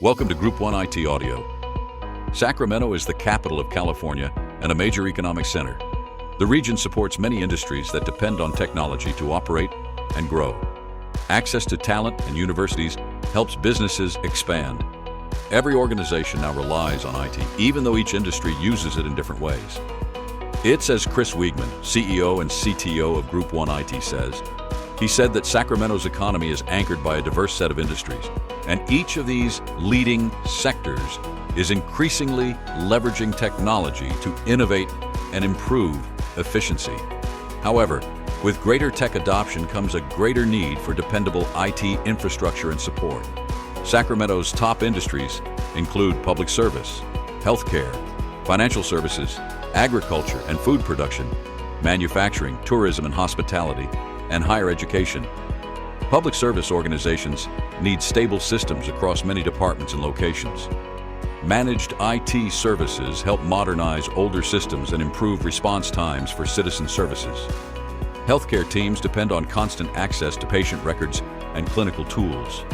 Welcome to Group 1 IT Audio. Sacramento is the capital of California and a major economic center. The region supports many industries that depend on technology to operate and grow. Access to talent and universities helps businesses expand. Every organization now relies on IT, even though each industry uses it in different ways. It's as Chris Wiegman, CEO and CTO of Group 1 IT says. He said that Sacramento's economy is anchored by a diverse set of industries, and each of these leading sectors is increasingly leveraging technology to innovate and improve efficiency. However, with greater tech adoption comes a greater need for dependable IT infrastructure and support. Sacramento's top industries include public service, healthcare, financial services, agriculture and food production, manufacturing, tourism and hospitality, and higher education. Public service organizations need stable systems across many departments and locations. Managed IT services help modernize older systems and improve response times for citizen services. Healthcare teams depend on constant access to patient records and clinical tools.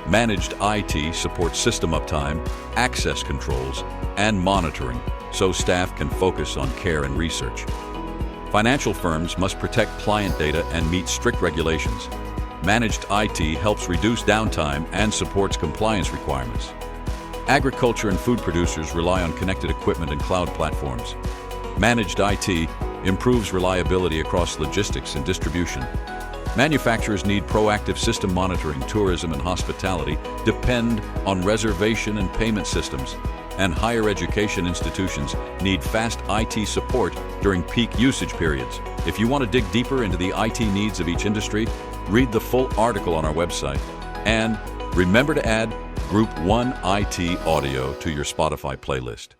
Managed IT supports system uptime, access controls, and monitoring so staff can focus on care and research. Financial firms must protect client data and meet strict regulations. Managed IT helps reduce downtime and supports compliance requirements. Agriculture and food producers rely on connected equipment and cloud platforms. Managed IT improves reliability across logistics and distribution. Manufacturers need proactive system monitoring. Tourism and hospitality depend on reservation and payment systems. And higher education institutions need fast IT support during peak usage periods. If you want to dig deeper into the IT needs of each industry, read the full article on our website. And remember to add Group 1 IT Audio to your Spotify playlist.